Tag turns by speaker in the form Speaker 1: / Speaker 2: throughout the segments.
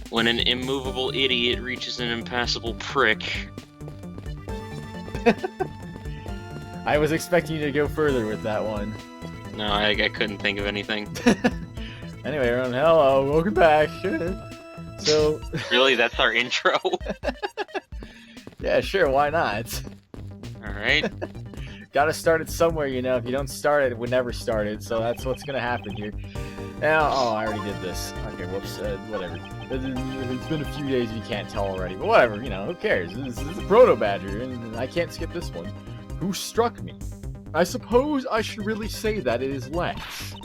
Speaker 1: When an immovable idiot reaches an impassable prick.
Speaker 2: I was expecting you to go further with that one.
Speaker 1: No, I couldn't think of anything.
Speaker 2: Anyway, everyone, hello, welcome back. So...
Speaker 1: Really? That's our intro?
Speaker 2: Yeah, sure, why not?
Speaker 1: Alright.
Speaker 2: Gotta start it somewhere, you know. If you don't start it, it would never start it, so that's what's gonna happen here. Now, oh, I already did this. Okay, whoops, whatever. It's been a few days, you can't tell already, but whatever, you know, who cares? This is a proto-badger, and I can't skip this one. Who struck me? I suppose I should really say that it is Lance.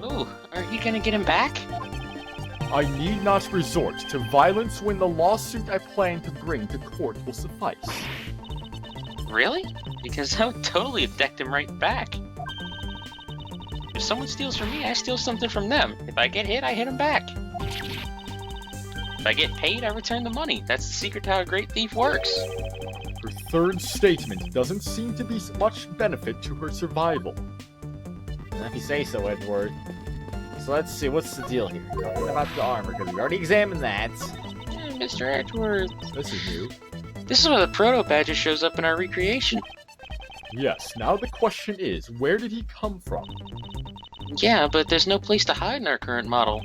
Speaker 1: Ooh, are you gonna get him back?
Speaker 2: I need not resort to violence when the lawsuit I plan to bring to court will suffice.
Speaker 1: Really? Because I would totally have decked him right back. If someone steals from me, I steal something from them. If I get hit, I hit them back. If I get paid, I return the money. That's the secret to how a great thief works.
Speaker 2: Her third statement doesn't seem to be much benefit to her survival. If you say so, Edgeworth. So let's see, what's the deal here? What about the armor? Because we already examined that.
Speaker 1: Mr. Edgeworth.
Speaker 2: This is new.
Speaker 1: This is where the proto-badger shows up in our recreation.
Speaker 2: Yes, now the question is, where did he come from?
Speaker 1: Yeah, but there's no place to hide in our current model.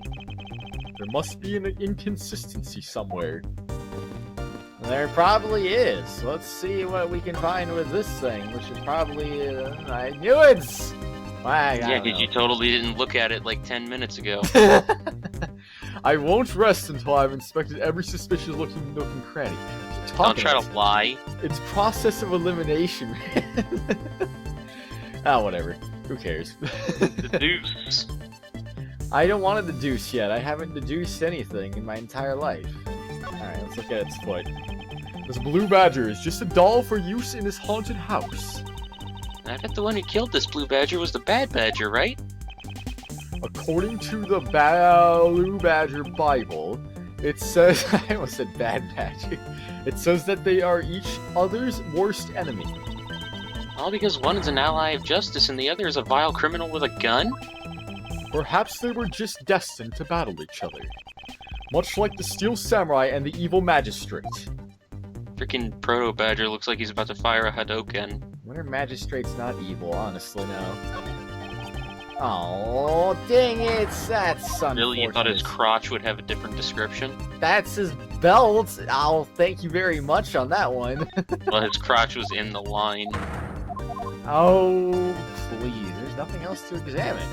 Speaker 2: There must be an inconsistency somewhere. There probably is. Let's see what we can find with this thing, which is probably... I knew it!
Speaker 1: Yeah, because you totally didn't look at it like 10 minutes ago.
Speaker 2: I won't rest until I've inspected every suspicious-looking nook and cranny.
Speaker 1: Don't try to lie.
Speaker 2: It's process of elimination. Ah, whatever. Who cares?
Speaker 1: Deduce.
Speaker 2: I don't want to deduce yet. I haven't deduced anything in my entire life. Alright, let's look at its foot. This blue badger is just a doll for use in this haunted house.
Speaker 1: I bet the one who killed this blue badger was the bad badger, right?
Speaker 2: According to the Blue Badger Bible, it says... I almost said bad badger. It says that they are each other's worst enemy.
Speaker 1: All because one is an ally of justice and the other is a vile criminal with a gun?
Speaker 2: Perhaps they were just destined to battle each other. Much like the Steel Samurai and the Evil Magistrate.
Speaker 1: Freaking proto-badger looks like he's about to fire a Hadoken.
Speaker 2: When are magistrates not evil, honestly, now? Oh, dang it! That's unfortunate.
Speaker 1: Really? You thought his crotch would have a different description?
Speaker 2: That's his belt! I'll thank you very much on that one.
Speaker 1: Well, his crotch was in the line.
Speaker 2: Oh, please. There's nothing else to examine.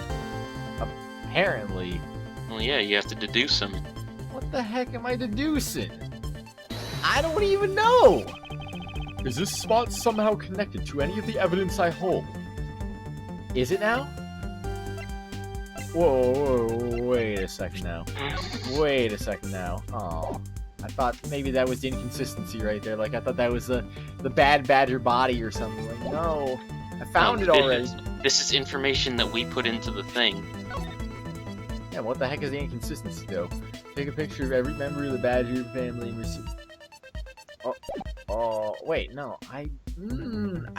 Speaker 2: Apparently.
Speaker 1: Well, yeah, you have to deduce him.
Speaker 2: What the heck am I deducing? I don't even know! Is this spot somehow connected to any of the evidence I hold? Is it now? Whoa, wait a second now. Wait a second now. Oh, I thought maybe that was the inconsistency right there. Like, I thought that was the bad badger body or something. Like, no. I found it already.
Speaker 1: This is information that we put into the thing.
Speaker 2: Yeah, what the heck is the inconsistency, though? Take a picture of every member of the badger family and receive... Oh, wait, no. I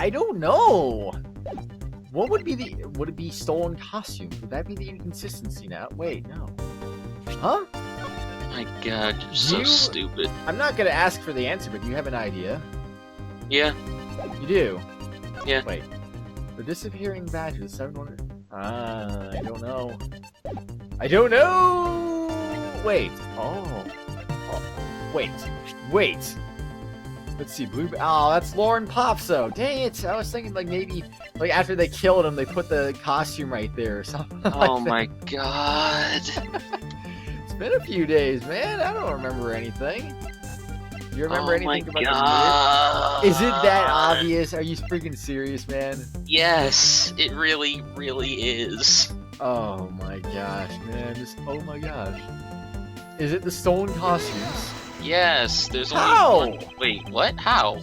Speaker 2: don't know. What would be the... Would it be stolen costumes? Would that be the inconsistency now? Wait, no. Huh?
Speaker 1: My god, you're so stupid.
Speaker 2: I'm not gonna ask for the answer, but do you have an idea?
Speaker 1: Yeah.
Speaker 2: You do?
Speaker 1: Yeah.
Speaker 2: Wait. The disappearing badger, the 700... I don't know. I don't know! Wait. Oh. Wait. Wait. Let's see, oh, that's Lauren Popso. Dang it! I was thinking like maybe like after they killed him, they put the costume right there or something.
Speaker 1: Oh
Speaker 2: like
Speaker 1: my god!
Speaker 2: It's been a few days, man. I don't remember anything. You remember anything about
Speaker 1: god.
Speaker 2: this movie? Is it that obvious? Are you freaking serious, man?
Speaker 1: Yes, it really, really is.
Speaker 2: Oh my gosh, man! Oh my gosh! Is it the stolen costumes?
Speaker 1: Yes, there's only one. Wait, what? How?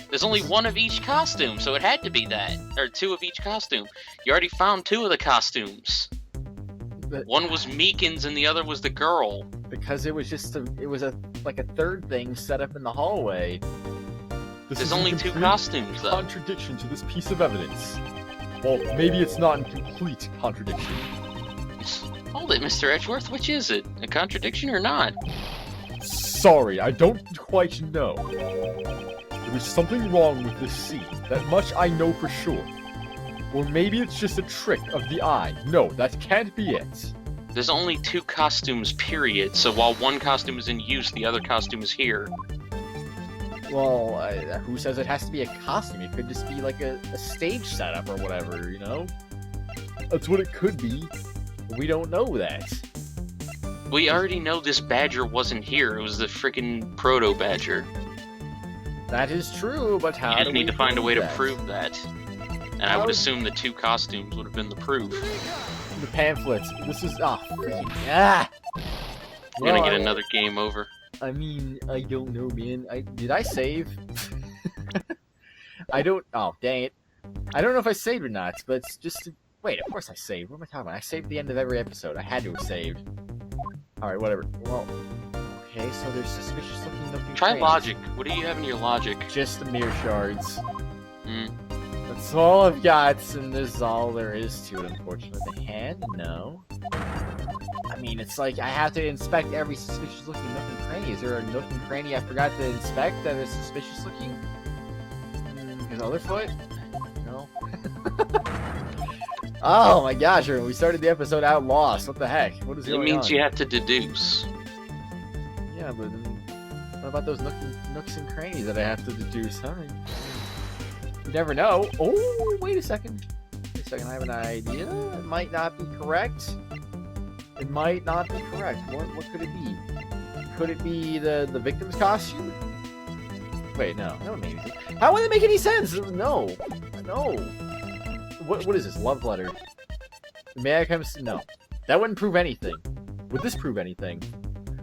Speaker 1: There's only one of each costume, so it had to be that. Or two of each costume. You already found two of the costumes. One was Meekin's and the other was the girl.
Speaker 2: Because it was just like a third thing set up in the hallway.
Speaker 1: There's only two costumes, though.
Speaker 2: Contradiction to this piece of evidence. Well, maybe it's not in complete contradiction.
Speaker 1: Holy Hold it, Mr. Edgeworth. Which is it? A contradiction or not?
Speaker 2: Sorry, I don't quite know. There is something wrong with this scene. That much I know for sure. Or maybe it's just a trick of the eye. No, that can't be it.
Speaker 1: There's only 2 costumes, period, so while one costume is in use, the other costume is here.
Speaker 2: Well, who says it has to be a costume? It could just be like a stage setup or whatever, you know? That's what it could be. We don't know that.
Speaker 1: We already know this badger wasn't here. It was the freaking proto-badger.
Speaker 2: That is true, but how
Speaker 1: You
Speaker 2: do
Speaker 1: just
Speaker 2: we
Speaker 1: need to find a way to
Speaker 2: that?
Speaker 1: prove that. And I would assume the 2 costumes would have been the proof.
Speaker 2: The pamphlets. This is... Oh, freaking... Ah!
Speaker 1: You're gonna get another game over.
Speaker 2: I mean, I don't know, man. Did I save? I don't... Oh, dang it. I don't know if I saved or not, but it's just... Wait, of course I saved. What am I talking about? I saved the end of every episode. I had to have saved. Alright, whatever. Well... Okay, so there's suspicious looking
Speaker 1: Try
Speaker 2: trains.
Speaker 1: logic. What do you have in your logic?
Speaker 2: Just the mirror shards.
Speaker 1: Hmm.
Speaker 2: That's all I've got, and this is all there is to it, unfortunately. The hand? No. I mean, it's like I have to inspect every suspicious looking nook and cranny. Is there a nook and cranny I forgot to inspect that is suspicious looking? His other foot? No. Oh my gosh, we started the episode out lost. What the heck? What is going on?
Speaker 1: It means you have to deduce.
Speaker 2: Yeah, but then what about those nooks and crannies that I have to deduce, huh? You never know. Oh, wait a second. Wait a second, I have an idea. It might not be correct. It might not be correct. What could it be? Could it be the victim's costume? Wait, no. That would make any sense. How would it make any sense? No. No. What is this? Love letter. May I come? No. That wouldn't prove anything. Would this prove anything?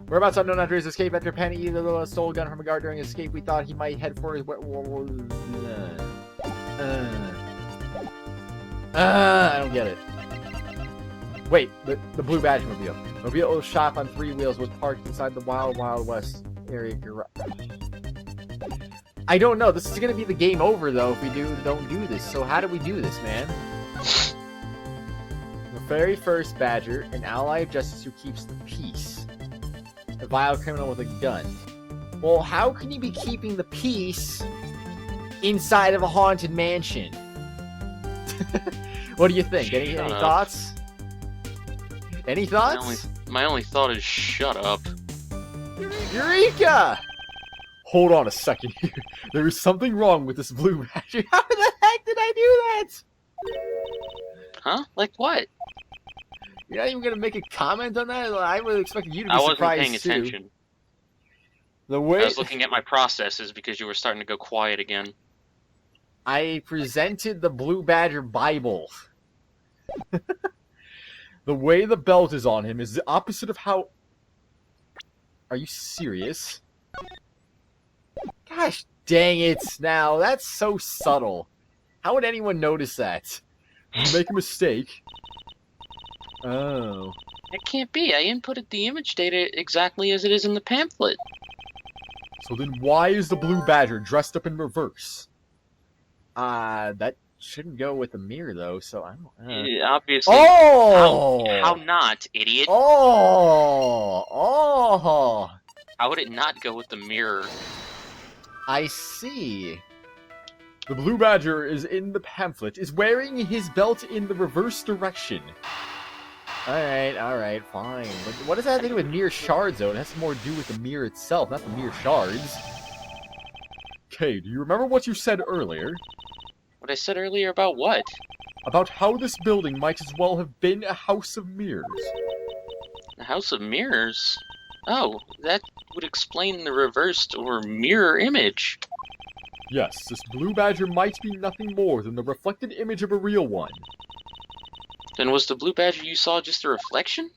Speaker 2: Whereabouts unknown after his escape. After Penny stole a gun from a guard during his escape, we thought he might head for his... I don't get it. Wait, the Blue Badge Mobile. Mobile shop on 3 wheels was parked inside the Wild Wild West area garage. I don't know. This is gonna be the game over though if we don't do this. So how do we do this, man? The very first Badger, an ally of justice who keeps the peace. A vile criminal with a gun. Well, how can you be keeping the peace inside of a haunted mansion? What do you think? Any thoughts? Any thoughts?
Speaker 1: My only thought is shut up.
Speaker 2: Eureka! Hold on a second here. There is something wrong with this Blue Badger. How the heck did I do that?
Speaker 1: Huh? Like what?
Speaker 2: You're not even gonna make a comment on that? I would expect you to be
Speaker 1: I wasn't
Speaker 2: surprised
Speaker 1: paying
Speaker 2: too.
Speaker 1: attention.
Speaker 2: The way
Speaker 1: I was looking at my processes because you were starting to go quiet again.
Speaker 2: I presented the Blue Badger Bible. The way the belt is on him is the opposite of how... Are you serious? Gosh dang it, now. That's so subtle. How would anyone notice that? You make a mistake. Oh.
Speaker 1: It can't be. I inputted the image data exactly as it is in the pamphlet.
Speaker 2: So then why is the Blue Badger dressed up in reverse? That shouldn't go with the mirror, though, so I don't...
Speaker 1: Obviously.
Speaker 2: Oh!
Speaker 1: How not, idiot?
Speaker 2: Oh!
Speaker 1: How would it not go with the mirror?
Speaker 2: I see. The Blue Badger is in the pamphlet, is wearing his belt in the reverse direction. Alright, fine. But what does that have to do with mirror shards, though? It has more to do with the mirror itself, not the mirror shards. Okay, do you remember what you said earlier?
Speaker 1: What I said earlier about what?
Speaker 2: About how this building might as well have been a house of mirrors.
Speaker 1: The House of Mirrors? Oh, that would explain the reversed or mirror image.
Speaker 2: Yes, this Blue Badger might be nothing more than the reflected image of a real one.
Speaker 1: Then was the Blue Badger you saw just a reflection?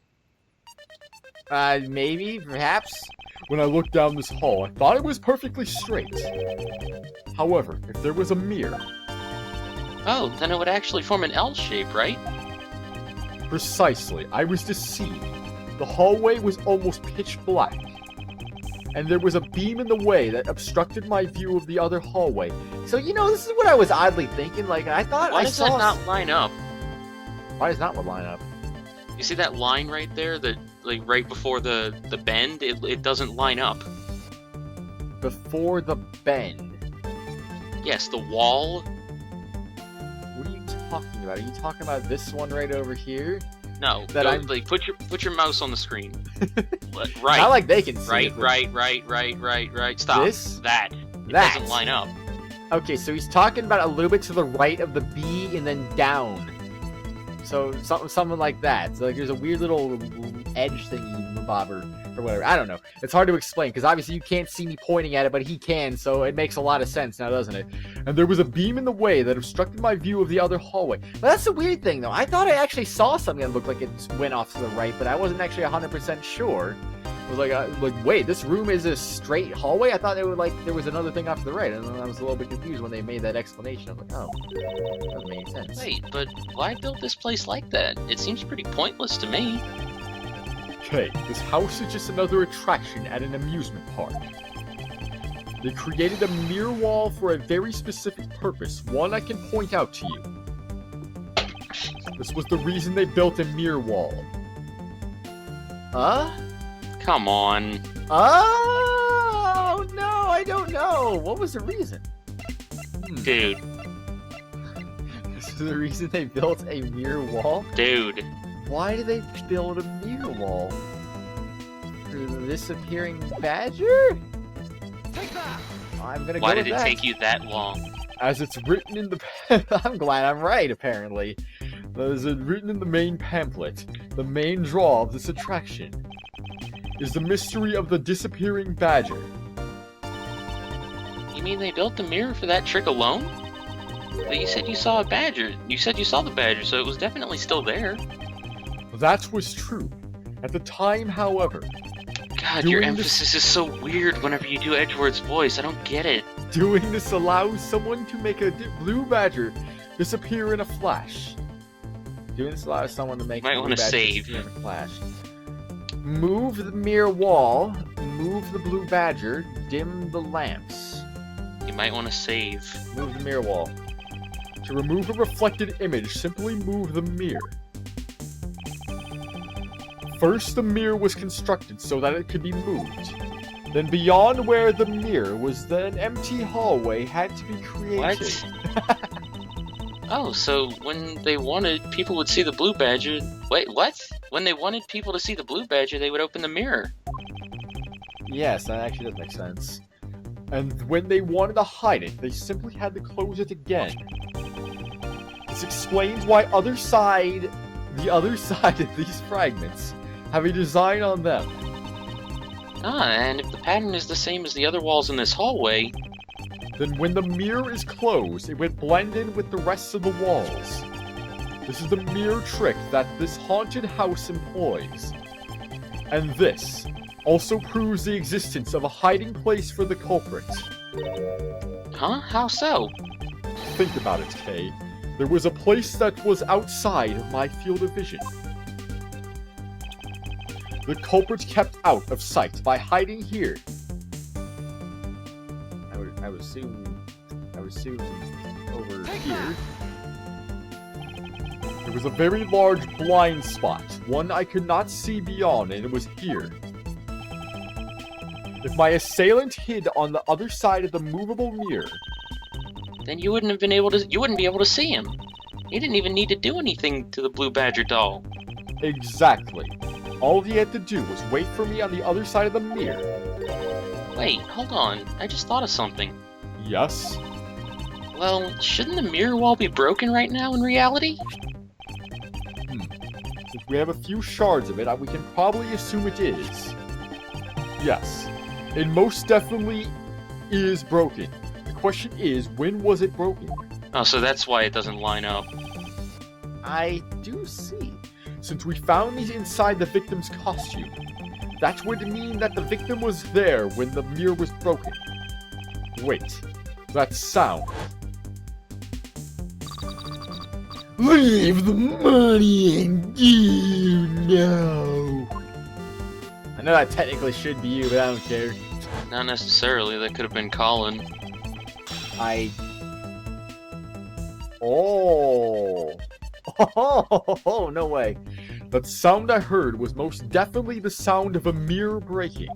Speaker 2: Maybe, perhaps. When I looked down this hall, I thought it was perfectly straight. However, if there was a mirror...
Speaker 1: Oh, then it would actually form an L shape, right?
Speaker 2: Precisely. I was deceived. The hallway was almost pitch black. And there was a beam in the way that obstructed my view of the other hallway. So, you know, this is what I was oddly thinking. Like, I thought
Speaker 1: Why
Speaker 2: I
Speaker 1: does
Speaker 2: saw...
Speaker 1: that not line up?
Speaker 2: Why does not line up?
Speaker 1: You see that line right there? That like right before the bend? It doesn't line up.
Speaker 2: Before the bend.
Speaker 1: Yes, the wall.
Speaker 2: What are you talking about? Are you talking about this one right over here?
Speaker 1: No,
Speaker 2: That
Speaker 1: go,
Speaker 2: I'm-
Speaker 1: like put your mouse on the screen. Right.
Speaker 2: Not like they can see
Speaker 1: Right,
Speaker 2: it, but
Speaker 1: right. Stop.
Speaker 2: This?
Speaker 1: That. It
Speaker 2: That.
Speaker 1: doesn't line up.
Speaker 2: Okay, so he's talking about a little bit to the right of the B and then down. So something like that. So like there's a weird little edge thingy bobber or whatever. I don't know. It's hard to explain because obviously you can't see me pointing at it, but he can, so it makes a lot of sense now, doesn't it? And there was a beam in the way that obstructed my view of the other hallway. But that's the weird thing, though. I thought I actually saw something that looked like it went off to the right, but I wasn't actually 100% sure. I was like, wait, this room is a straight hallway? I thought it would there was another thing off to the right, and then I was a little bit confused when they made that explanation. I was like, oh, that doesn't make sense.
Speaker 1: Wait, but why build this place like that? It seems pretty pointless to me.
Speaker 2: Okay, this house is just another attraction at an amusement park. They created a mirror wall for a very specific purpose, one I can point out to you. This was the reason they built a mirror wall.
Speaker 1: Come on.
Speaker 2: Oh, no, I don't know. What was the reason?
Speaker 1: Dude.
Speaker 2: This is the reason they built a mirror wall?
Speaker 1: Dude.
Speaker 2: Why did they build a mirror wall? For the disappearing badger?
Speaker 3: Take that!
Speaker 2: I'm gonna
Speaker 1: Why
Speaker 2: go
Speaker 1: did
Speaker 2: with
Speaker 1: it
Speaker 2: that.
Speaker 1: take you that long?
Speaker 2: As it's written in the... I'm glad I'm right, apparently. As it's written in the main pamphlet, the main draw of this attraction is the mystery of the disappearing badger.
Speaker 1: You mean they built the mirror for that trick alone? But you said you saw a badger. You said you saw the badger, so it was definitely still there.
Speaker 2: That was true. At the time, however,
Speaker 1: God,
Speaker 2: Doing
Speaker 1: your
Speaker 2: this-
Speaker 1: emphasis is so weird whenever you do Edgeworth's voice. I don't get it.
Speaker 2: doing this allows someone to make a blue badger disappear in a flash. Doing this allows someone to make
Speaker 1: Might
Speaker 2: a blue
Speaker 1: wanna
Speaker 2: badger
Speaker 1: save.
Speaker 2: disappear in a flash. Move the mirror wall, move the blue badger, dim the lamps.
Speaker 1: You might want to save.
Speaker 2: Move the mirror wall. To remove a reflected image, simply move the mirror. First, the mirror was constructed so that it could be moved. Then beyond where the mirror was, an empty hallway had to be created.
Speaker 1: What? Oh, so when they wanted people would see the blue badger... Wait, what? When they wanted people to see the blue badger, they would open the mirror.
Speaker 2: Yes, that actually does make sense. And when they wanted to hide it, they simply had to close it again. This explains why the other side of these fragments have a design on them.
Speaker 1: Ah, and if the pattern is the same as the other walls in this hallway...
Speaker 2: Then when the mirror is closed, it would blend in with the rest of the walls. This is the mirror trick that this haunted house employs. And this also proves the existence of a hiding place for the culprit.
Speaker 1: Huh? How so?
Speaker 2: Think about it, Kay. There was a place that was outside of my field of vision. The culprit kept out of sight by hiding here. I would assume over here. There was a very large blind spot, one I could not see beyond, and it was here. If my assailant hid on the other side of the movable mirror,
Speaker 1: Then you wouldn't be able to see him. You didn't even need to do anything to the blue badger doll.
Speaker 2: exactly. All he had to do was wait for me on the other side of the mirror.
Speaker 1: Wait, hold on. I just thought of something.
Speaker 2: Yes?
Speaker 1: Well, shouldn't the mirror wall be broken right now in reality?
Speaker 2: Since we have a few shards of it, we can probably assume it is. Yes. It most definitely is broken. The question is, when was it broken?
Speaker 1: Oh, so that's why it doesn't line up.
Speaker 2: I do see. Since we found these inside the victim's costume, that would mean that the victim was there when the mirror was broken. Wait, that sound. Leave the money and you know. I know that technically should be you, but I don't care.
Speaker 1: Not necessarily. That could have been Colin.
Speaker 2: Oh, no way. That sound I heard was most definitely the sound of a mirror breaking.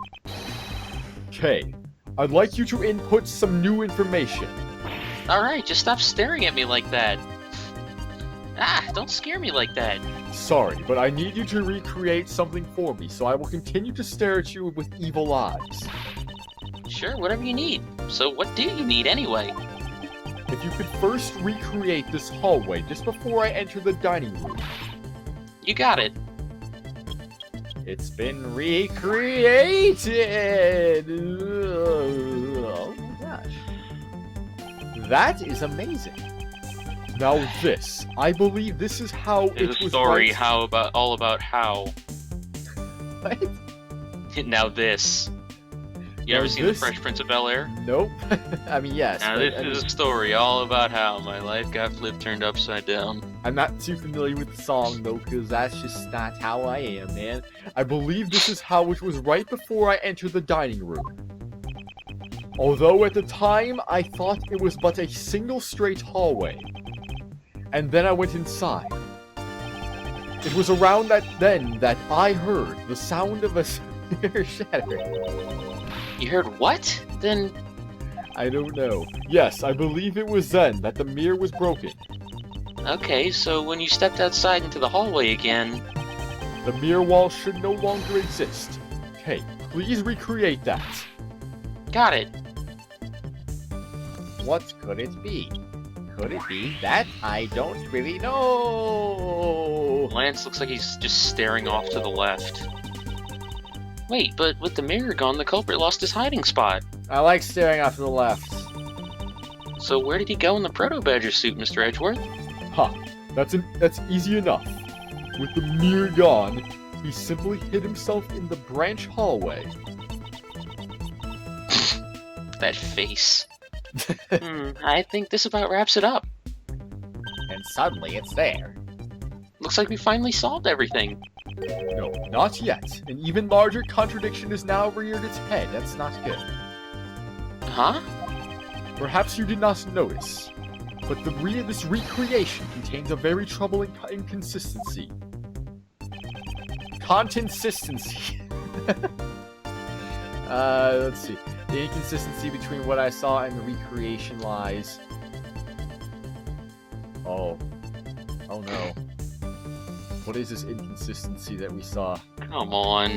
Speaker 2: Okay, I'd like you to input some new information.
Speaker 1: Alright, just stop staring at me like that. Ah, don't scare me like that.
Speaker 2: Sorry, but I need you to recreate something for me, so I will continue to stare at you with evil eyes.
Speaker 1: Sure, whatever you need. So what do you need anyway?
Speaker 2: If you could first recreate this hallway just before I enter the dining room.
Speaker 1: You got it.
Speaker 2: It's been recreated! Oh my gosh. That is amazing. Now this, I believe this is how it
Speaker 1: There's
Speaker 2: was
Speaker 1: a story
Speaker 2: right-
Speaker 1: all about how.
Speaker 2: What?
Speaker 1: Now this. You
Speaker 2: Now
Speaker 1: ever seen
Speaker 2: this-
Speaker 1: The Fresh Prince of Bel-Air?
Speaker 2: Nope. I mean, yes.
Speaker 1: Now
Speaker 2: but,
Speaker 1: this
Speaker 2: I mean,
Speaker 1: is a story all about how my life got turned upside down.
Speaker 2: I'm not too familiar with the song, though, because that's just not how I am, man. I believe this is how it was right before I entered the dining room. Although at the time, I thought it was but a single straight hallway. And then I went inside. It was around then that I heard the sound of a mirror shattering.
Speaker 1: You heard what? Then
Speaker 2: I don't know. Yes, I believe it was then that the mirror was broken.
Speaker 1: okay, so when you stepped outside into the hallway again,
Speaker 2: The mirror wall should no longer exist. Okay, please recreate that.
Speaker 1: got it.
Speaker 2: What could it be? Could it be that? I don't really know.
Speaker 1: Lance looks like he's just staring off to the left. Wait, but with the mirror gone, the culprit lost his hiding spot.
Speaker 2: I like staring off to the left.
Speaker 1: So where did he go in the Proto-Badger suit, Mr. Edgeworth?
Speaker 2: Huh, that's easy enough. With the mirror gone, he simply hid himself in the branch hallway.
Speaker 1: That face. I think this about wraps it up.
Speaker 2: And suddenly it's there.
Speaker 1: Looks like we finally solved everything.
Speaker 2: No, not yet. An even larger contradiction has now reared its head. That's not good.
Speaker 1: Huh?
Speaker 2: Perhaps you did not notice, but this recreation contains a very troubling inconsistency. Consistency. Let's see. The inconsistency between what I saw and the recreation lies. Oh. Oh no. What is this inconsistency that we saw?
Speaker 1: Come on.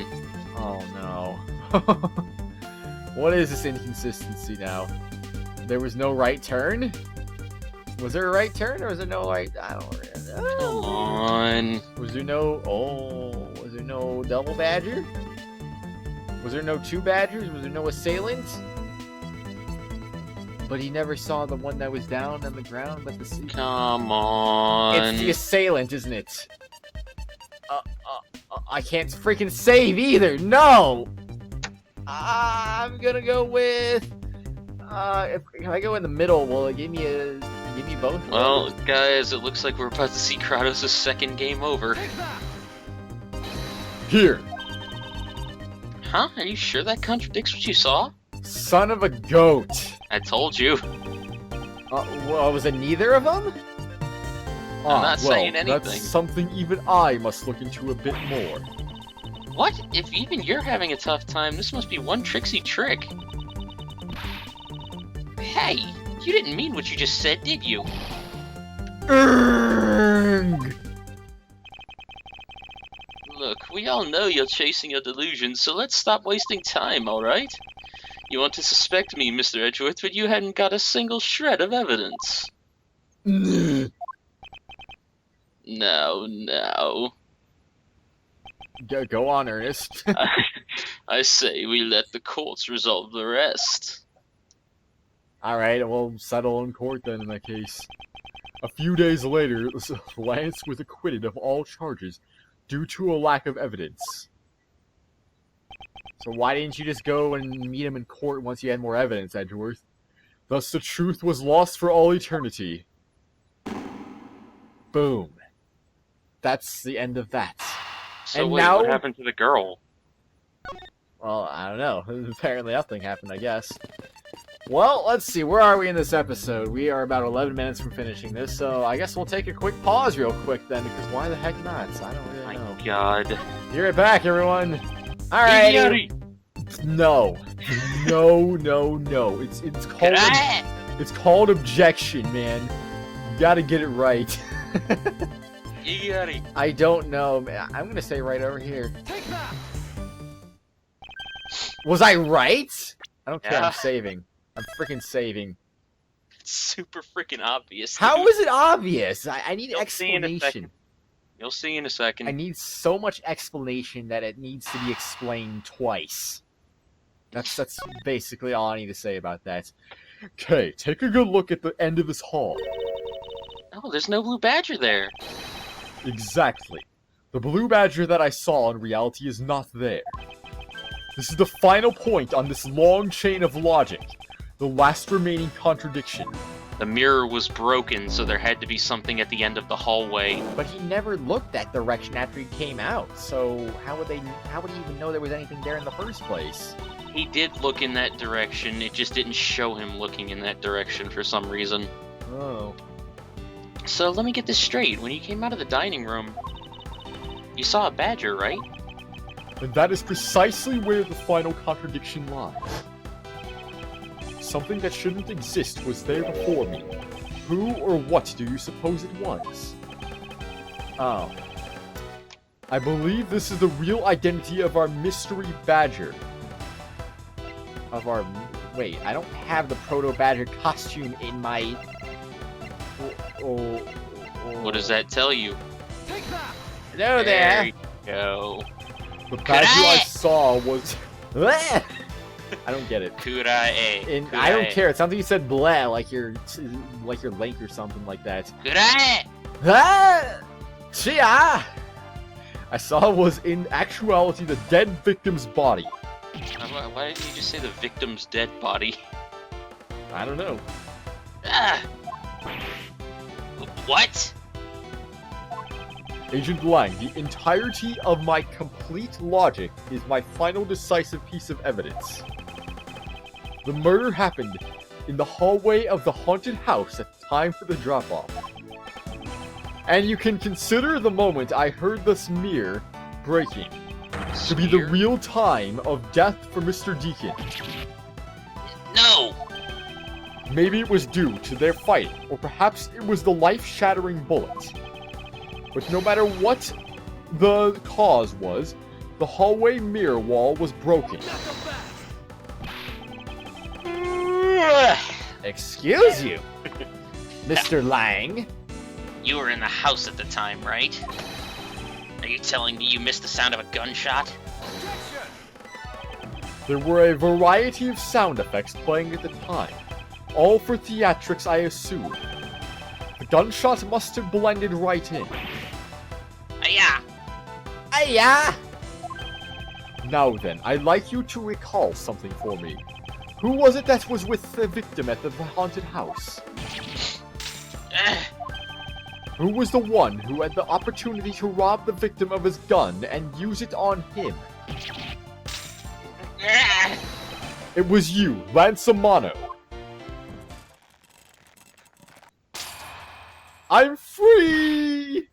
Speaker 2: Oh no. What is this inconsistency now? There was no right turn? Was there a right turn or was there no right? I don't really know.
Speaker 1: Come on.
Speaker 2: Was there no? Oh, was there no double badger? Was there no two badgers? Was there no assailant? But he never saw the one that was down on the ground. But the
Speaker 1: Come on.
Speaker 2: it's the assailant, isn't it? I can't freaking save either. No. I'm gonna go with. If I go in the middle, will it give me both?
Speaker 1: Well, guys, it looks like we're about to see Kratos' second game over.
Speaker 3: Take that!
Speaker 2: Here,
Speaker 1: Huh? Are you sure that contradicts what you saw?
Speaker 2: son of a goat.
Speaker 1: I told you.
Speaker 2: Well, was it neither of them?
Speaker 1: I'm not saying anything.
Speaker 2: That's something even I must look into a bit more.
Speaker 1: What? If even you're having a tough time, this must be one tricksy trick. Hey, you didn't mean what you just said, did you?
Speaker 2: Erg!
Speaker 1: Look, we all know you're chasing your delusions, so let's stop wasting time, alright? You want to suspect me, Mr. Edgeworth, but you hadn't got a single shred of evidence. No.
Speaker 2: Go on, Ernest.
Speaker 1: I say we let the courts resolve the rest.
Speaker 2: Alright, we'll settle in court then in that case. A few days later, Lance was acquitted of all charges due to a lack of evidence. So why didn't you just go and meet him in court once you had more evidence, Edgeworth? Thus the truth was lost for all eternity. Boom. That's the end of that.
Speaker 1: So
Speaker 2: And
Speaker 1: wait,
Speaker 2: now-
Speaker 1: what happened to the girl?
Speaker 2: Well, I don't know. Apparently nothing happened, I guess. Well, let's see. Where are we in this episode? We are about 11 minutes from finishing this, so I guess we'll take a quick pause real quick then, because why the heck not? I don't really know.
Speaker 1: God.
Speaker 2: Be right back, everyone. Alright.
Speaker 1: Iggy.
Speaker 2: No. No. It's called objection, man. You gotta get it right.
Speaker 1: Iggy.
Speaker 2: I don't know, man. I'm gonna say right over here.
Speaker 3: Take that!
Speaker 2: Was I right? I don't care.
Speaker 1: Yeah.
Speaker 2: I'm saving. I'm freaking saving.
Speaker 1: It's super freaking obvious.
Speaker 2: How
Speaker 1: dude.
Speaker 2: is it obvious? I need
Speaker 1: You'll see in a
Speaker 2: explanation.
Speaker 1: second. You'll see in a second.
Speaker 2: I need so much explanation that it needs to be explained twice. That's basically all I need to say about that. Okay, take a good look at the end of this hall.
Speaker 1: Oh, there's no blue badger there.
Speaker 2: Exactly. The blue badger that I saw in reality is not there. This is the final point on this long chain of logic. The last remaining contradiction.
Speaker 1: The mirror was broken, so there had to be something at the end of the hallway.
Speaker 2: But he never looked that direction after he came out, so how would he even know there was anything there in the first place?
Speaker 1: He did look in that direction, it just didn't show him looking in that direction for some reason.
Speaker 2: Oh.
Speaker 1: So let me get this straight. When you came out of the dining room, you saw a badger, right?
Speaker 2: And that is precisely where the final contradiction lies. Something that shouldn't exist was there before me. Who or what do you suppose it was? Oh. I believe this is the real identity of our mystery badger. Wait, I don't have the proto-badger costume in my...
Speaker 1: What does that tell you?
Speaker 3: Take that!
Speaker 2: Hello there!
Speaker 1: you go.
Speaker 2: The badger I saw was... I don't get it.
Speaker 1: Kurai.
Speaker 2: I don't care. It sounds like you said bleh, like you're Link or something like that.
Speaker 1: Kurai!
Speaker 2: Ah! Chia! I saw was in actuality the dead victim's body.
Speaker 1: Why didn't you just say the victim's dead body?
Speaker 2: I don't know.
Speaker 1: Ah! What?
Speaker 2: Agent Lang, the entirety of my complete logic is my final decisive piece of evidence. The murder happened in the hallway of the haunted house at the time for the drop-off. And you can consider the moment I heard this mirror breaking to be the real time of death for Mr. Deacon.
Speaker 1: No!
Speaker 2: Maybe it was due to their fight, or perhaps it was the life-shattering bullet. But no matter what the cause was, the hallway mirror wall was broken. Excuse you, Mr. Lang.
Speaker 1: You were in the house at the time, right? Are you telling me you missed the sound of a gunshot?
Speaker 2: There were a variety of sound effects playing at the time, all for theatrics, I assume. The gunshot must have blended right in.
Speaker 1: Aya!
Speaker 2: Aya! Now then, I'd like you to recall something for me. Who was it that was with the victim at the haunted house? Who was the one who had the opportunity to rob the victim of his gun and use it on him? It was you, Lance Amano. I'm free!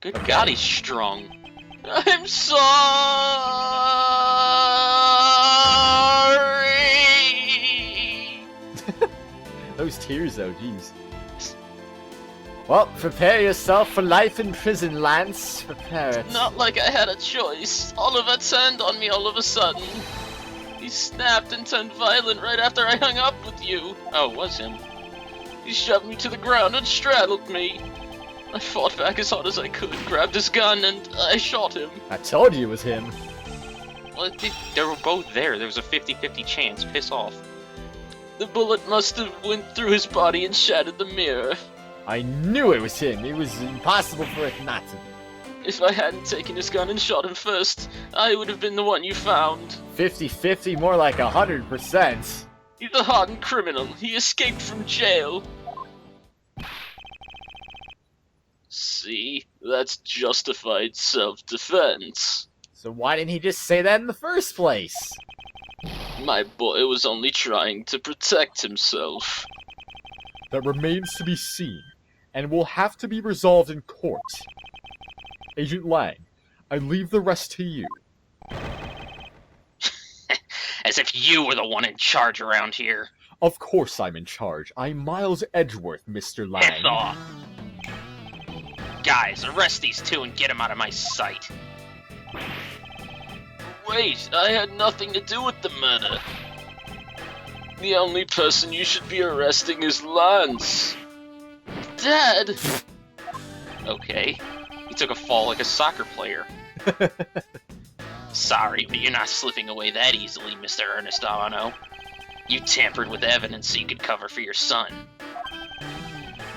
Speaker 1: Good God, he's strong. I'm sorry!
Speaker 2: Those tears, though, jeez. Well, prepare yourself for life in prison, Lance. Prepare it.
Speaker 1: Not like I had a choice. Oliver turned on me all of a sudden. He snapped and turned violent right after I hung up with you. Oh, it was him. He shoved me to the ground and straddled me. I fought back as hard as I could, grabbed his gun, and I shot him.
Speaker 2: I told you it was him.
Speaker 1: Well, they were both there. There was a 50-50 chance. Piss off. The bullet must have went through his body and shattered the mirror.
Speaker 2: I knew it was him. It was impossible for it not to be.
Speaker 1: If I hadn't taken his gun and shot him first, I would have been the one you found.
Speaker 2: 50-50, more like 100%.
Speaker 1: He's a hardened criminal. He escaped from jail. See, that's justified self-defense.
Speaker 2: So why didn't he just say that in the first place?
Speaker 1: My boy was only trying to protect himself.
Speaker 2: That remains to be seen, and will have to be resolved in court. Agent Lang, I leave the rest to you.
Speaker 1: As if you were the one in charge around here.
Speaker 2: Of course I'm in charge. I'm Miles Edgeworth, Mr. Lang.
Speaker 1: Piss off. Guys, arrest these two and get them out of my sight.
Speaker 4: Wait, I had nothing to do with the murder. The only person you should be arresting is Lance. Dad!
Speaker 1: Okay. He took a fall like a soccer player. Sorry, but you're not slipping away that easily, Mr. Ernest Amano. You tampered with evidence so you could cover for your son.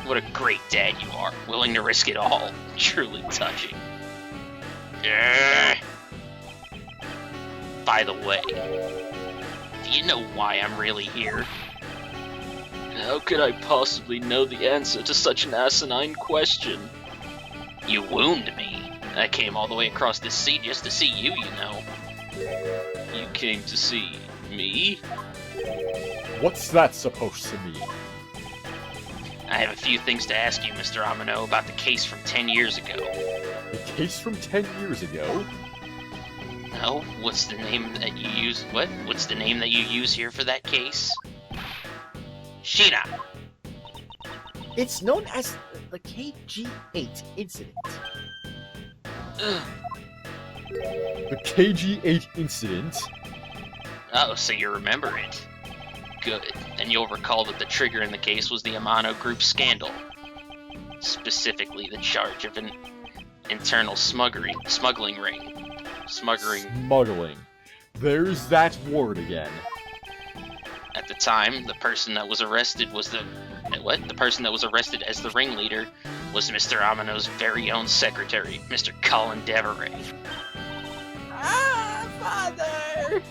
Speaker 1: What a great dad you are, willing to risk it all. Truly touching. By the way, do you know why I'm really here?
Speaker 4: How could I possibly know the answer to such an asinine question?
Speaker 1: You wound me. I came all the way across the sea just to see you, you know.
Speaker 4: You came to see me?
Speaker 2: What's that supposed to mean?
Speaker 1: I have a few things to ask you, Mr. Amano, about the case from 10 years ago.
Speaker 2: The case from 10 years ago?
Speaker 1: No? What's the name that you use? What? What's the name that you use here for that case? Sheena!
Speaker 2: It's known as the KG-8 incident. The KG-8 incident?
Speaker 1: Oh, so you remember it. Good. And you'll recall that the trigger in the case was the Amano Group scandal. Specifically, the charge of an internal smuggling ring.
Speaker 2: Smuggling. There's that word again.
Speaker 1: At the time, the person that was arrested was the person that was arrested as the ringleader was Mr. Amano's very own secretary, Mr. Colin Deveray.
Speaker 2: Ah, Father!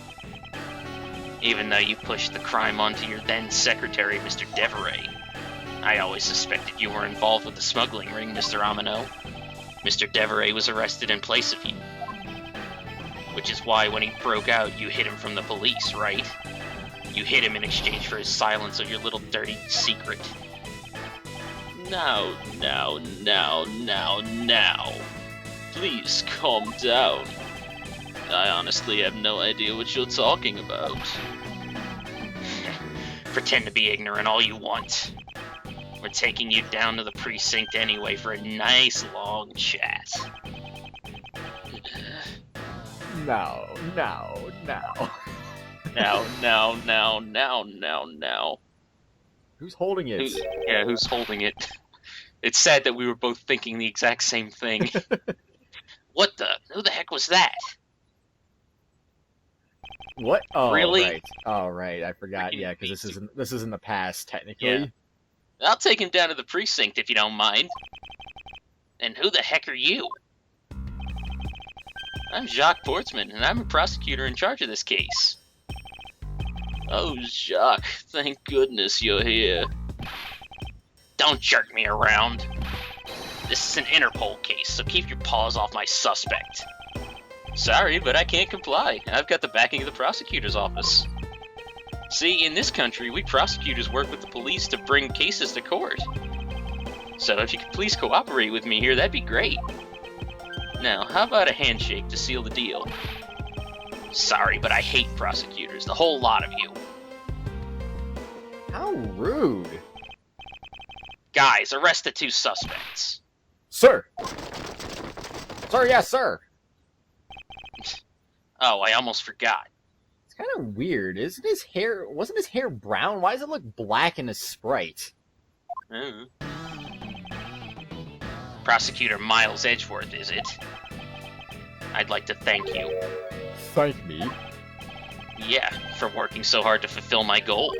Speaker 1: Even though you pushed the crime onto your then secretary, Mr. Deveray, I always suspected you were involved with the smuggling ring, Mr. Amano. Mr. Deveray was arrested in place of you. Which is why when he broke out, you hid him from the police, right? You hid him in exchange for his silence of your little dirty secret.
Speaker 4: Now. Please calm down. I honestly have no idea what you're talking about.
Speaker 1: Pretend to be ignorant all you want. We're taking you down to the precinct anyway for a nice long chat.
Speaker 2: Now.
Speaker 1: Now.
Speaker 2: Who's holding it?
Speaker 1: Who's holding it? It's sad that we were both thinking the exact same thing. What the? Who the heck was that?
Speaker 2: What? Oh,
Speaker 1: Really?
Speaker 2: Right. Oh, right. I forgot. Yeah, because this is in the past, technically.
Speaker 1: Yeah. I'll take him down to the precinct if you don't mind. And who the heck are you? I'm Jacques Portsman, and I'm a prosecutor in charge of this case.
Speaker 4: Oh, Jacques, thank goodness you're here.
Speaker 1: Don't jerk me around. This is an Interpol case, so keep your paws off my suspect. Sorry, but I can't comply. I've got the backing of the prosecutor's office. See, in this country, we prosecutors work with the police to bring cases to court. So if you could please cooperate with me here, that'd be great. Now, how about a handshake to seal the deal? Sorry, but I hate prosecutors, the whole lot of you.
Speaker 2: How rude.
Speaker 1: Guys, arrest the two suspects.
Speaker 2: Sir! Sir, yes, sir!
Speaker 1: Oh, I almost forgot.
Speaker 2: It's kind of weird. Wasn't his hair brown? Why does it look black in a Sprite?
Speaker 1: Prosecutor Miles Edgeworth, is it? I'd like to thank you.
Speaker 2: Thank me?
Speaker 1: Yeah, for working so hard to fulfill my goal. ...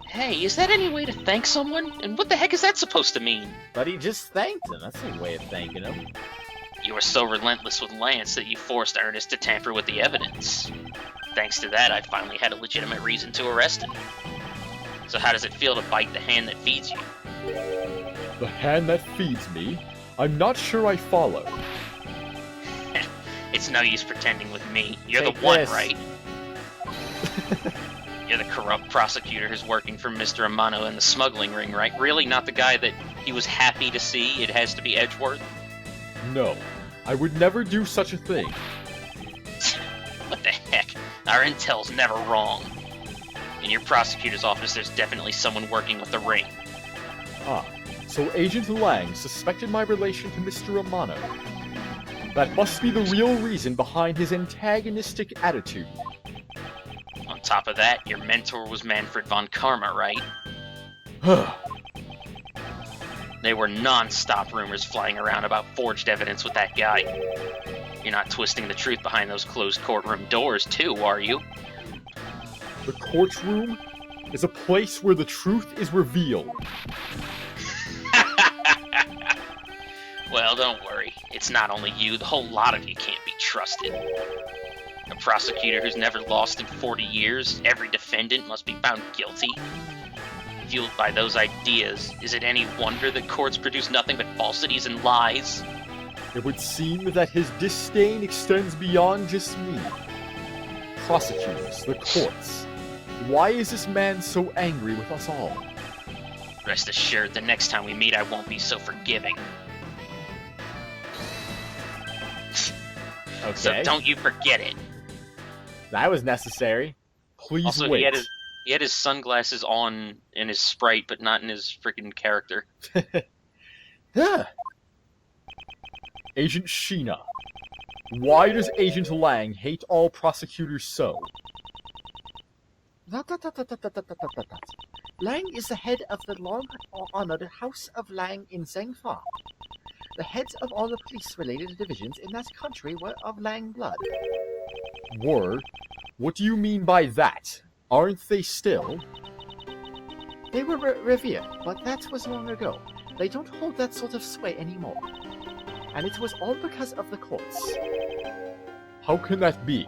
Speaker 1: Hey, is that any way to thank someone? And what the heck is that supposed to mean?
Speaker 2: But he just thanked him. That's a way of thanking him.
Speaker 1: You were so relentless with Lance that you forced Ernest to tamper with the evidence. Thanks to that, I finally had a legitimate reason to arrest him. So how does it feel to bite the hand that feeds you?
Speaker 2: The hand that feeds me? I'm not sure I follow.
Speaker 1: It's no use pretending with me. You're
Speaker 2: Take
Speaker 1: the one,
Speaker 2: this.
Speaker 1: right? You're the corrupt prosecutor who's working for Mr. Amano in the smuggling ring, right? Really? Not the guy that He was happy to see it has to be Edgeworth?
Speaker 5: No, I would never do such a thing.
Speaker 1: What the heck? Our intel's never wrong. In your prosecutor's office, there's definitely someone working with the ring.
Speaker 5: Ah, so Agent Lang suspected my relation to Mr. Amano. That must be the real reason behind his antagonistic attitude.
Speaker 1: On top of that, your mentor was Manfred von Karma, right? There were non-stop rumors flying around about forged evidence with that guy. You're not twisting the truth behind those closed courtroom doors, too, are you?
Speaker 5: The courtroom is a place where the truth is revealed.
Speaker 1: Well, don't worry. It's not only you, the whole lot of you can't be trusted. A prosecutor who's never lost in 40 years, every defendant must be found guilty. Fueled by those ideas, is it any wonder that courts produce nothing but falsities and lies?
Speaker 5: It would seem that his disdain extends beyond just me. Prosecutors, the courts. Why is this man so angry with us all?
Speaker 1: Rest assured, the next time we meet, I won't be so forgiving.
Speaker 2: Okay.
Speaker 1: So don't you forget it.
Speaker 2: That was necessary.
Speaker 5: Please
Speaker 1: Also,
Speaker 5: wait.
Speaker 1: he had his sunglasses on in his sprite, but not in his freaking character.
Speaker 5: Agent Sheena. Why does Agent Lang hate all prosecutors so?
Speaker 6: Lang is the head of the long-honored House of Lang in Zhengfa. The heads of all the police-related divisions in that country were of Lang blood.
Speaker 5: Were? What do you mean by that? Aren't they still?
Speaker 6: They were revered, but that was long ago. They don't hold that sort of sway anymore. And it was all because of the courts.
Speaker 5: How can that be?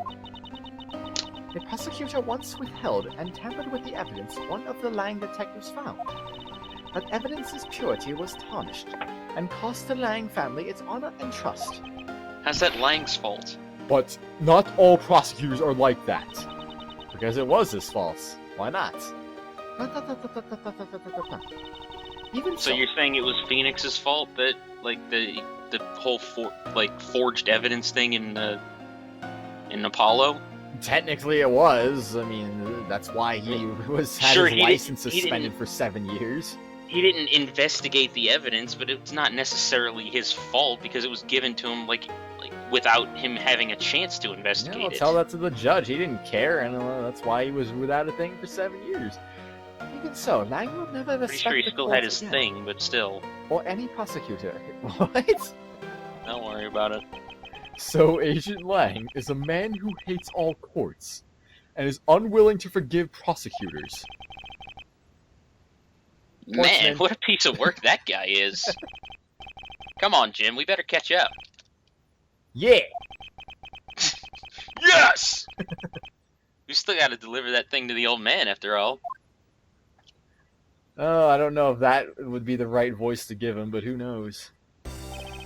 Speaker 6: The prosecutor once withheld and tampered with the evidence one of the Lang detectives found. That evidence's purity was tarnished, and cost the Lang family its honor and trust.
Speaker 1: How's that Lang's fault?
Speaker 5: But not all prosecutors are like that.
Speaker 2: Because it was his fault. Why not?
Speaker 6: Even
Speaker 1: So you're saying it was Phoenix's fault that, like, the whole forged evidence thing in Apollo?
Speaker 2: Technically it was. I mean, that's why he had
Speaker 1: Sure,
Speaker 2: his license
Speaker 1: he
Speaker 2: suspended
Speaker 1: didn't-
Speaker 2: for 7 years.
Speaker 1: He didn't investigate the evidence, but it's not necessarily his fault because it was given to him like without him having a chance to
Speaker 2: Yeah,
Speaker 1: investigate
Speaker 2: I'll
Speaker 1: it.
Speaker 2: tell that to the judge. He didn't care, and that's why he was without a thing for 7 years.
Speaker 6: Even so, Lang will never
Speaker 1: Pretty
Speaker 6: respect
Speaker 1: sure he
Speaker 6: the
Speaker 1: still had
Speaker 6: courts
Speaker 1: his
Speaker 6: again,
Speaker 1: thing, but still,
Speaker 6: or any prosecutor.
Speaker 2: What?
Speaker 1: don't worry about it.
Speaker 5: So Agent Lang is a man who hates all courts, and is unwilling to forgive prosecutors.
Speaker 1: Man,
Speaker 2: Sportsman.
Speaker 1: what a piece of work that guy is. Come on, Jim, we better catch up.
Speaker 2: Yeah!
Speaker 1: Yes! We still gotta deliver that thing to the old man, after all.
Speaker 2: Oh, I don't know if that would be the right voice to give him, but who knows?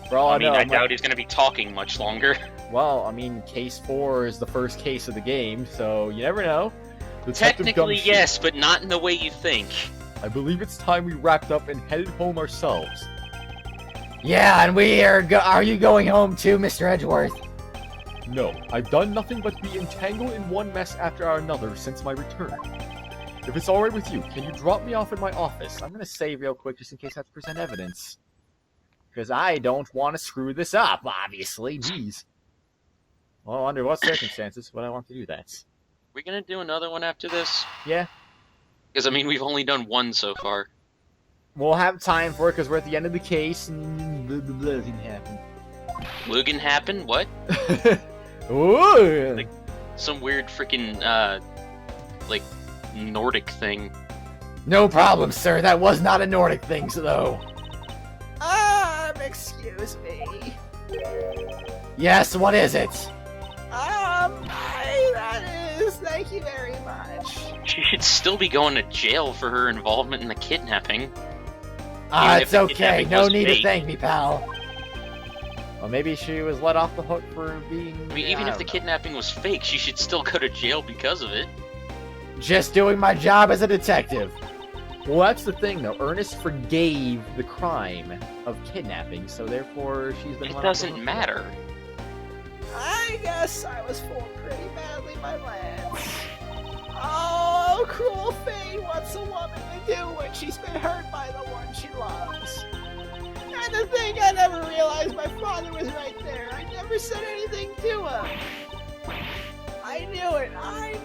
Speaker 2: For all
Speaker 1: I mean,
Speaker 2: know,
Speaker 1: I doubt he's gonna be talking much longer.
Speaker 2: Well, I mean, case 4 is the first case of the game, so you never know.
Speaker 5: Detective
Speaker 1: Technically,
Speaker 5: Gumshoe,
Speaker 1: yes, but not in the way you think.
Speaker 5: I believe it's time we wrapped up and headed home ourselves.
Speaker 6: Yeah, and we are you going home too, Mr. Edgeworth?
Speaker 5: No, I've done nothing but be entangled in one mess after another since my return. If it's alright with you, can you drop me off at my office?
Speaker 2: I'm gonna save real quick just in case I have to present evidence. Because I don't want to screw this up, obviously. Jeez. Well, under what circumstances would I want to do that?
Speaker 1: We gonna do another one after this?
Speaker 2: Yeah.
Speaker 1: Because, I mean, we've only done one so far.
Speaker 2: We'll have time for it because we're at the end of the case and blah can happen.
Speaker 1: Lugan happened? What?
Speaker 2: Ooh!
Speaker 1: Like- Some weird freaking, like, Nordic thing.
Speaker 6: No problem, sir. That was not a Nordic thing, though. Excuse me. Yes, what is it? That is. Thank you very much.
Speaker 1: She should still be going to jail for her involvement in the kidnapping. Even if
Speaker 6: It's
Speaker 1: the
Speaker 6: okay.
Speaker 1: kidnapping
Speaker 6: No
Speaker 1: was
Speaker 6: need to
Speaker 1: fake.
Speaker 6: thank me, pal.
Speaker 2: Well, maybe she was let off the hook for being...
Speaker 1: I mean, even if the
Speaker 2: don't know.
Speaker 1: kidnapping was fake, she should still go to jail because of it.
Speaker 6: Just doing my job as a detective.
Speaker 2: Well, that's the thing, though. Ernest forgave the crime of kidnapping, so therefore she's been.
Speaker 1: It doesn't matter.
Speaker 6: I guess I was fooled pretty badly by Lance. Oh, cruel fate, what's a woman to do when she's been hurt by the one she loves? And to think I never realized my father was right there. I never said anything to him. I knew it. I'm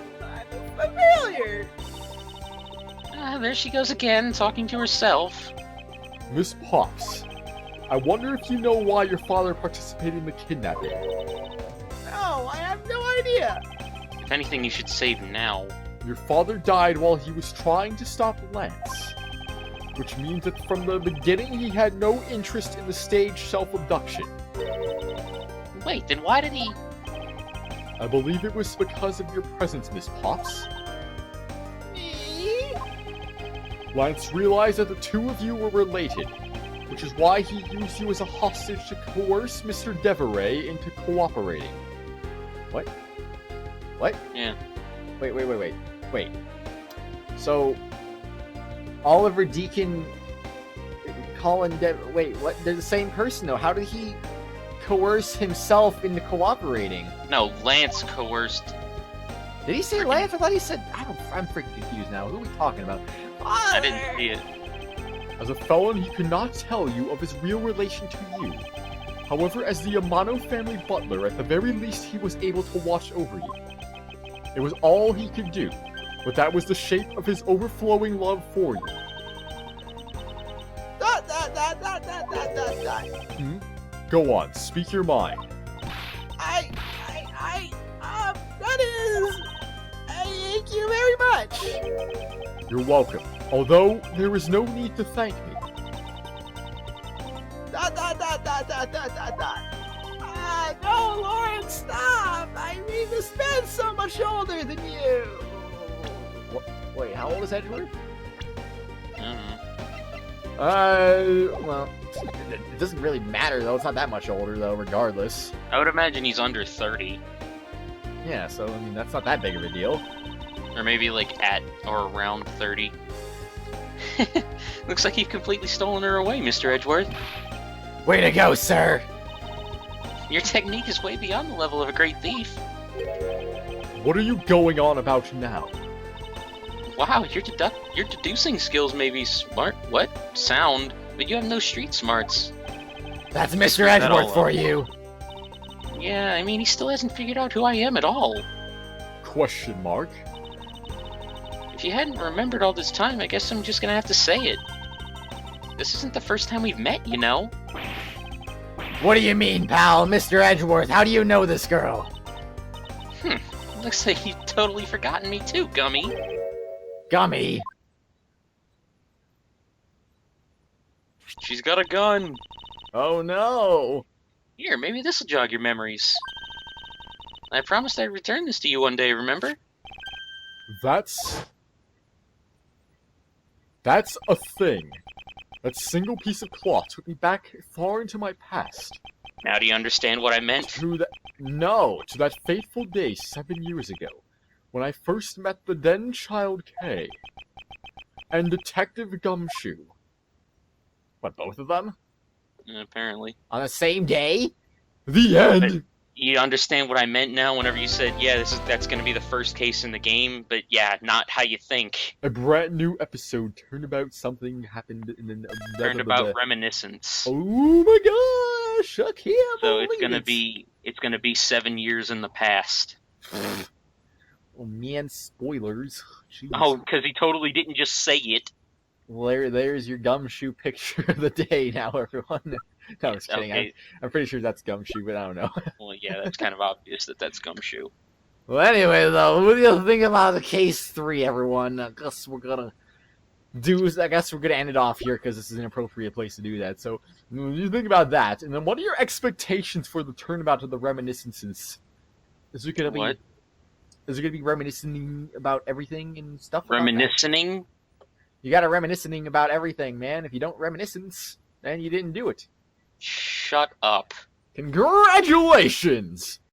Speaker 6: a failure.
Speaker 1: There she goes again, talking to herself.
Speaker 5: Miss Pops, I wonder if you know why your father participated in the kidnapping.
Speaker 6: No, I have no idea.
Speaker 1: If anything, you should save now.
Speaker 5: Your father died while he was trying to stop Lance. Which means that from the beginning he had no interest in the staged self-abduction.
Speaker 1: Wait, then why did he...
Speaker 5: I believe it was because of your presence, Miss Pops.
Speaker 6: Me?
Speaker 5: Lance realized that the two of you were related, which is why he used you as a hostage to coerce Mr. Deveray into cooperating.
Speaker 2: What? What?
Speaker 1: Yeah.
Speaker 2: Wait. So, Oliver Deacon, Colin wait, what? They're the same person, though. How did he coerce himself into cooperating?
Speaker 1: No, Lance coerced...
Speaker 2: Did he say Lance? I thought he said... I'm freaking confused now. Who are we talking about?
Speaker 1: I didn't see it.
Speaker 5: As a felon, he could not tell you of his real relation to you. However, as the Amano family butler, at the very least he was able to watch over you. It was all he could do, but that was the shape of his overflowing love for you. Go on, speak your mind.
Speaker 6: That is... Thank you very much.
Speaker 5: You're welcome, although there is no need to thank me.
Speaker 6: No, Lauren, stop! I mean, this man's so much older than you.
Speaker 2: Wait, how old is Edgeworth?
Speaker 1: I don't know.
Speaker 2: Well, it doesn't really matter, though. It's not that much older, though, regardless.
Speaker 1: I would imagine he's under 30.
Speaker 2: Yeah, so, I mean, that's not that big of a deal.
Speaker 1: Or maybe, like, at or around 30. Looks like you've completely stolen her away, Mr. Edgeworth.
Speaker 2: Way to go, sir!
Speaker 1: Your technique is way beyond the level of a great thief.
Speaker 5: What are you going on about now?
Speaker 1: Wow, your deducing skills may be smart. What? Sound, but you have no street smarts.
Speaker 2: That's Mr. Edgeworth for you!
Speaker 1: Yeah, I mean, he still hasn't figured out who I am at all.
Speaker 5: Question mark?
Speaker 1: If you hadn't remembered all this time, I guess I'm just gonna have to say it. This isn't the first time we've met, you know?
Speaker 2: What do you mean, pal? Mr. Edgeworth, how do you know this girl?
Speaker 1: Looks like you've totally forgotten me too, Gummy.
Speaker 2: Gummy?
Speaker 1: She's got a gun.
Speaker 2: Oh no!
Speaker 1: Here, maybe this'll jog your memories. I promised I'd return this to you one day, remember?
Speaker 5: That's a thing. That single piece of cloth took me back far into my past.
Speaker 1: Now do you understand what I meant?
Speaker 5: To that fateful day 7 years ago, when I first met the then child Kay and Detective Gumshoe.
Speaker 2: What, both of them?
Speaker 1: Apparently.
Speaker 2: On the same day?
Speaker 5: The end!
Speaker 1: You understand what I meant now whenever you said, yeah, that's gonna be the first case in the game, but yeah, not how you think.
Speaker 5: A brand new episode, turnabout something happened in an...
Speaker 1: Turnabout reminiscence.
Speaker 5: Oh my gosh, I can't
Speaker 1: So
Speaker 5: believe
Speaker 1: it's gonna be 7 years in the past.
Speaker 2: Oh man, spoilers. Jeez.
Speaker 1: Oh, because he totally didn't just say it.
Speaker 2: Well, there's your Gumshoe picture of the day now, everyone. No, I was kidding.
Speaker 1: Okay.
Speaker 2: I'm pretty sure that's Gumshoe, but I don't know.
Speaker 1: Well, yeah, that's kind of obvious that that's Gumshoe.
Speaker 2: Well, anyway, though, what do you think about the case 3, everyone? I guess we're gonna end it off here because this is an appropriate place to do that. So, you think about that, and then what are your expectations for the turnabout of the reminiscences? Is it gonna be reminiscing about everything and stuff?
Speaker 1: Reminiscing?
Speaker 2: You gotta reminiscing about everything, man. If you don't reminiscence, then you didn't do it.
Speaker 1: Shut up.
Speaker 2: Congratulations!